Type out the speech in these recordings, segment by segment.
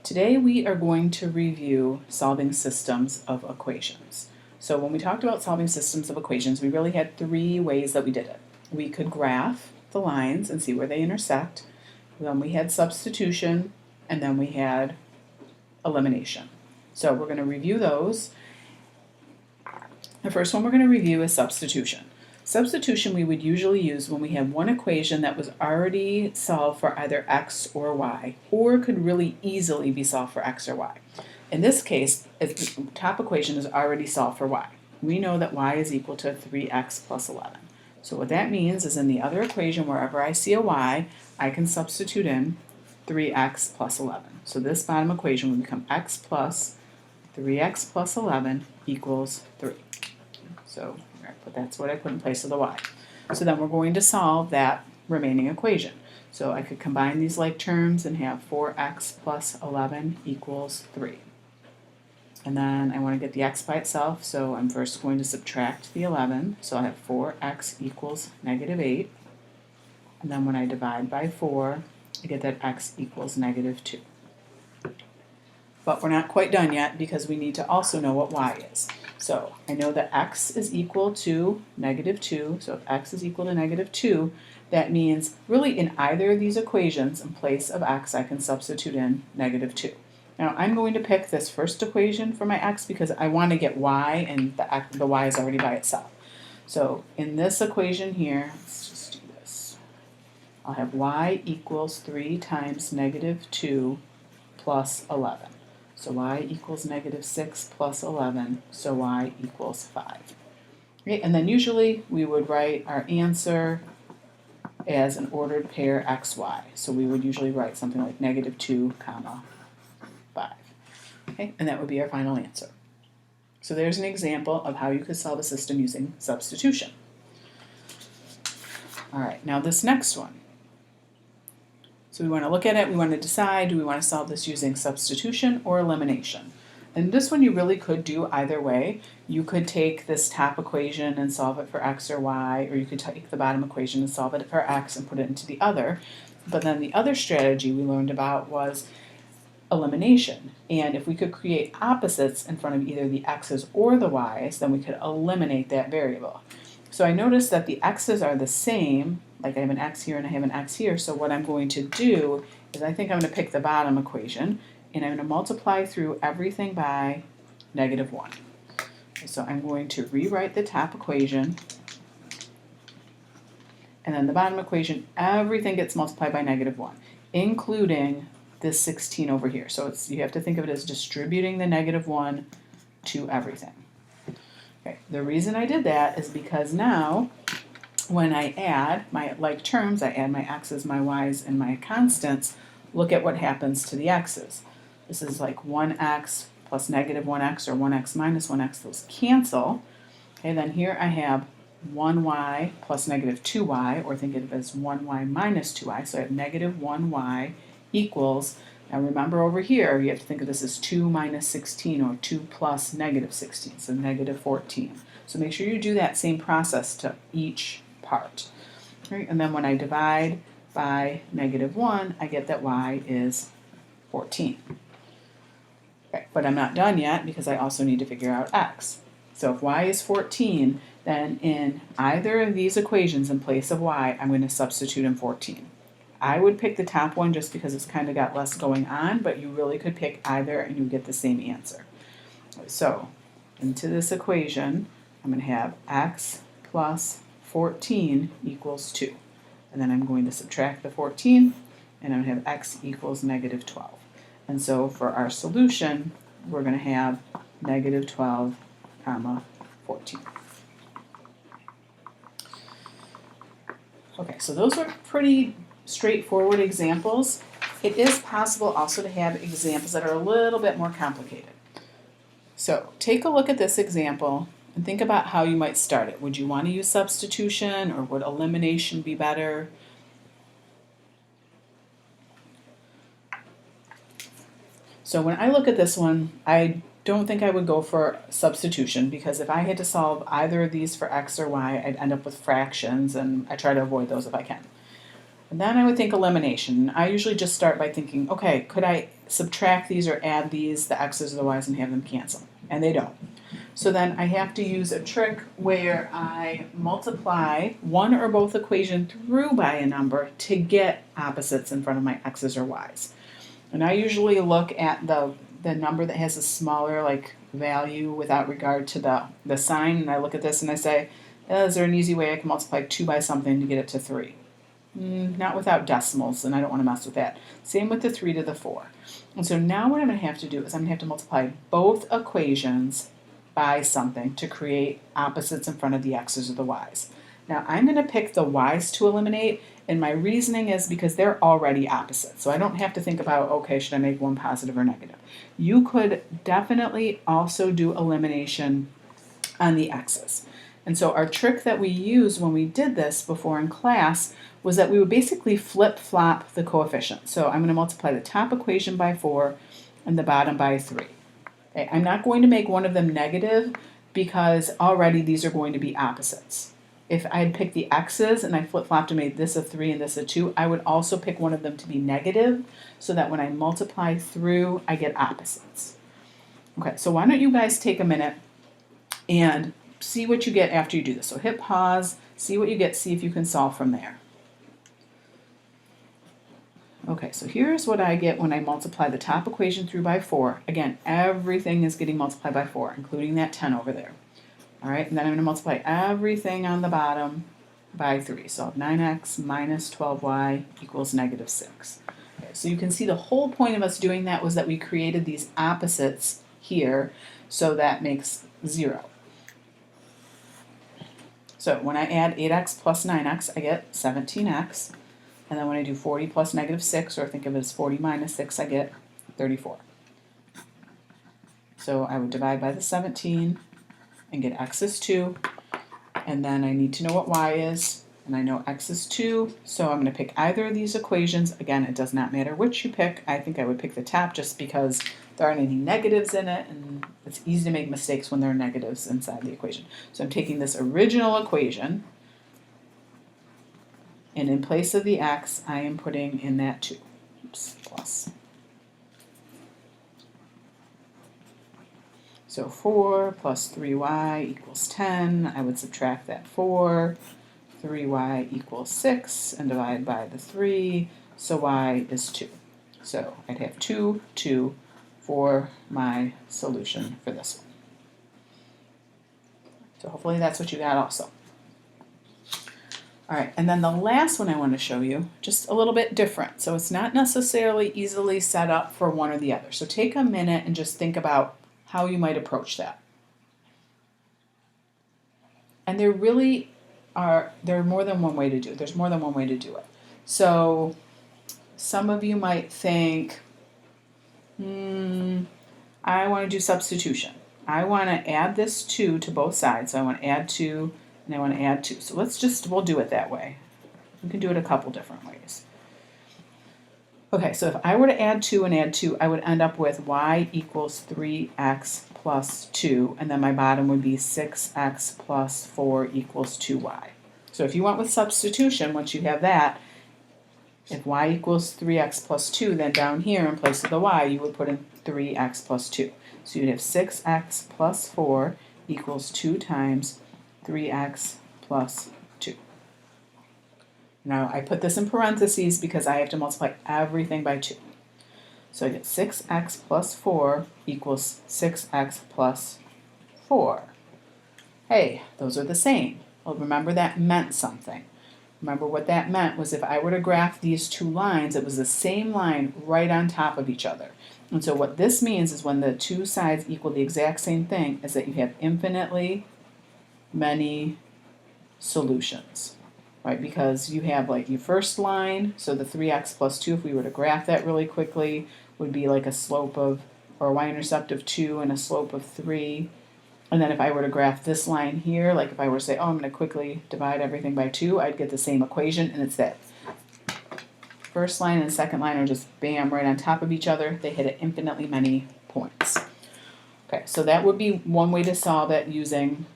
Today we are going to review solving systems of equations. So when we talked about solving systems of equations, we really had three ways that we did it. We could graph the lines and see where they intersect. Then we had substitution, and then we had elimination. So we're going to review those. The first one we're going to review is substitution. Substitution we would usually use when we have one equation that was already solved for either x or y, or could really easily be solved for x or y. In this case, the top equation is already solved for y. We know that y is equal to 3x plus 11. So what that means is in the other equation, wherever I see a y, I can substitute in 3x plus 11. So this bottom equation will become x plus 3x plus 11 equals 3. So that's what I put in place of the y. So then we're going to solve that remaining equation. So I could combine these like terms and have 4x plus 11 equals 3. And then I want to get the x by itself, so I'm first going to subtract the 11. So I have 4x equals negative 8. And then when I divide by 4, I get that x equals negative 2. But we're not quite done yet because we need to also know what y is. So I know that x is equal to negative 2. So if x is equal to negative 2, that means really in either of these equations, in place of x, I can substitute in negative 2. Now I'm going to pick this first equation for my x because I want to get y, and the y is already by itself. So in this equation here, let's just do this. I'll have y equals 3 times negative 2 plus 11. So y equals negative 6 plus 11, so y equals 5. Okay, and then usually we would write our answer as an ordered pair xy. So we would usually write something like negative 2 comma 5. Okay, and that would be our final answer. So there's an example of how you could solve a system using substitution. All right, now this next one. So we want to look at it, we want to decide, do we want to solve this using substitution or elimination? And this one you really could do either way. You could take this top equation and solve it for x or y, or you could take the bottom equation and solve it for x and put it into the other. But then the other strategy we learned about was elimination. And if we could create opposites in front of either the x's or the y's, then we could eliminate that variable. So I noticed that the x's are the same, like I have an x here and I have an x here, so what I'm going to do is I think I'm going to pick the bottom equation and I'm going to multiply through everything by negative 1. So I'm going to rewrite the top equation, and then the bottom equation, everything gets multiplied by negative 1, including this 16 over here. So you have to think of it as distributing the negative 1 to everything. Okay. The reason I did that is because now when I add my like terms, I add my x's, my y's, and my constants, look at what happens to the x's. This is like 1x plus negative 1x or 1x minus 1x, those cancel. Okay, then here I have 1y plus negative 2y, or think of it as 1y minus 2y, so I have negative 1y equals, now remember over here, you have to think of this as 2 minus 16 or 2 plus negative 16, so negative 14. So make sure you do that same process to each part. Right? And then when I divide by negative 1, I get that y is 14. Okay, but I'm not done yet because I also need to figure out x. So if y is 14, then in either of these equations in place of y, I'm going to substitute in 14. I would pick the top one just because it's kind of got less going on, but you really could pick either and you get the same answer. So into this equation, I'm going to have x plus 14 equals 2. And then I'm going to subtract the 14, and I'm going to have x equals negative 12. And so for our solution, we're going to have negative 12 comma 14. Okay, so those are pretty straightforward examples. It is possible also to have examples that are a little bit more complicated. So take a look at this example and think about how you might start it. Would you want to use substitution, or would elimination be better? So when I look at this one, I don't think I would go for substitution, because if I had to solve either of these for x or y, I'd end up with fractions, and I try to avoid those if I can. And then I would think elimination. I usually just start by thinking, okay, could I subtract these or add these, the x's or the y's, and have them cancel? And they don't. So then I have to use a trick where I multiply one or both equation through by a number to get opposites in front of my x's or y's. And I usually look at the number that has a smaller like value without regard to the sign, and I look at this and I say, is there an easy way I can multiply 2 by something to get it to 3? Not without decimals, and I don't want to mess with that. Same with the 3 to the 4. And so now what I'm going to have to do is I'm going to have to multiply both equations by something to create opposites in front of the x's or the y's. Now I'm going to pick the y's to eliminate, and my reasoning is because they're already opposites. So I don't have to think about, okay, should I make one positive or negative? You could definitely also do elimination on the x's. And so our trick that we used when we did this before in class was that we would basically flip-flop the coefficient. So I'm going to multiply the top equation by 4 and the bottom by 3. Okay, I'm not going to make one of them negative because already these are going to be opposites. If I had picked the x's and I flip-flopped and made this a 3 and this a 2, I would also pick one of them to be negative so that when I multiply through, I get opposites. Okay, so why don't you guys take a minute and see what you get after you do this. So hit pause, see what you get, see if you can solve from there. Okay, so here's what I get when I multiply the top equation through by 4. Again, everything is getting multiplied by 4, including that 10 over there. All right, and then I'm going to multiply everything on the bottom by 3. So 9x minus 12y equals negative 6. Okay, so you can see the whole point of us doing that was that we created these opposites here, so that makes 0. So when I add 8x plus 9x, I get 17x. And then when I do 40 plus negative 6, or think of it as 40 minus 6, I get 34. So I would divide by the 17 and get x is 2. And then I need to know what y is, and I know x is 2. So I'm going to pick either of these equations. Again, it does not matter which you pick. I think I would pick the top just because there aren't any negatives in it, and it's easy to make mistakes when there are negatives inside the equation. So I'm taking this original equation, and in place of the x, I am putting in that 2. Oops, plus. So 4 plus 3y equals 10. I would subtract that 4. 3y equals 6 and divide by the 3. So y is 2. So I'd have 2, 2 for my solution for this one. So hopefully that's what you got also. All right, and then the last one I want to show you, just a little bit different. So it's not necessarily easily set up for one or the other. So take a minute and just think about how you might approach that. And there really are more than one way to do it. There's more than one way to do it. So some of you might think, I want to do substitution. I want to add this 2 to both sides. So I want to add 2 and I want to add 2. So we'll do it that way. We can do it a couple different ways. Okay, so if I were to add 2 and add 2, I would end up with y equals 3x plus 2, and then my bottom would be 6x plus 4 equals 2y. So if you went with substitution, once you have that, if y equals 3x plus 2, then down here in place of the y, you would put in 3x plus 2. So you'd have 6x plus 4 equals 2 times 3x plus 2. Now I put this in parentheses because I have to multiply everything by 2. So I get 6x plus 4 equals 6x plus 4. Hey, those are the same. Well, remember that meant something. Remember what that meant was if I were to graph these two lines, it was the same line right on top of each other. And so what this means is when the two sides equal the exact same thing is that you have infinitely many solutions, right? Because you have like your first line, so the 3x plus 2, if we were to graph that really quickly, would be like a slope of, or a y-intercept of 2 and a slope of 3. And then if I were to graph this line here, like if I were to say, oh, I'm going to quickly divide everything by 2, I'd get the same equation, and it's that. First line and second line are just bam, right on top of each other. They hit at infinitely many points. Okay, so that would be one way to solve it using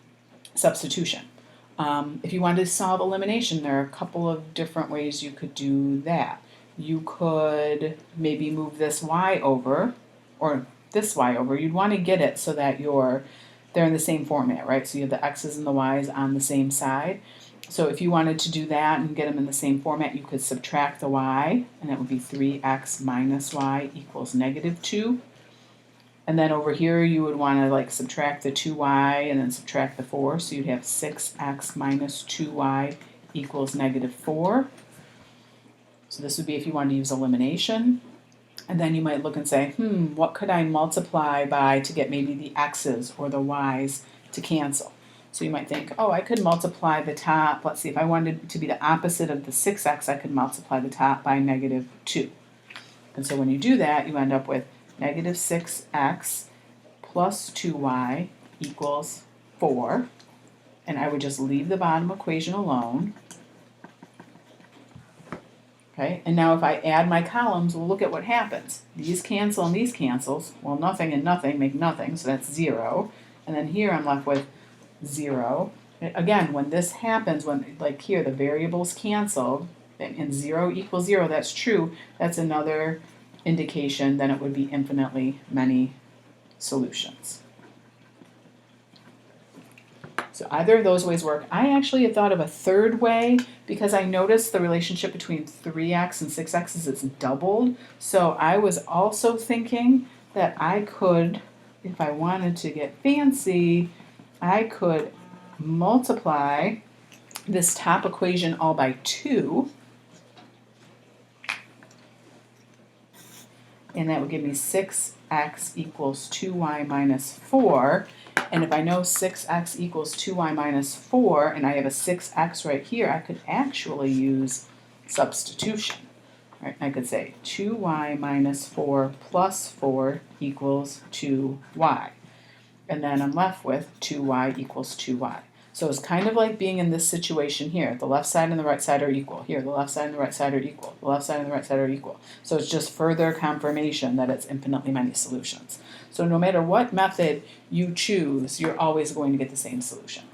substitution. If you wanted to solve elimination, there are a couple of different ways you could do that. You could maybe move this y over, or this y over. You'd want to get it so that they're in the same format, right? So you have the x's and the y's on the same side. So if you wanted to do that and get them in the same format, you could subtract the y, and it would be 3x minus y equals negative 2. And then over here, you would want to like subtract the 2y and then subtract the 4. So you'd have 6x minus 2y equals negative 4. So this would be if you wanted to use elimination. And then you might look and say, what could I multiply by to get maybe the x's or the y's to cancel? So you might think, I could multiply the top. Let's see, if I wanted it to be the opposite of the 6x, I could multiply the top by negative 2. And so when you do that, you end up with negative 6x plus 2y equals 4. And I would just leave the bottom equation alone. Okay, and now if I add my columns, we'll look at what happens. These cancel and these cancels. Well, nothing and nothing make nothing, so that's 0. And then here I'm left with 0. Again, when this happens, when like here the variables canceled, and 0 equals 0, that's true. That's another indication that it would be infinitely many solutions. So either of those ways work. I actually had thought of a third way because I noticed the relationship between 3x and 6x is doubled. So I was also thinking that I could, if I wanted to get fancy, I could multiply this top equation all by 2. And that would give me 6x equals 2y minus 4. And if I know 6x equals 2y minus 4, and I have a 6x right here, I could actually use substitution. Right? I could say 2y minus 4 plus 4 equals 2y. And then I'm left with 2y equals 2y. So it's kind of like being in this situation here. The left side and the right side are equal. Here, the left side and the right side are equal. The left side and the right side are equal. So it's just further confirmation that it's infinitely many solutions. So no matter what method you choose, you're always going to get the same solution.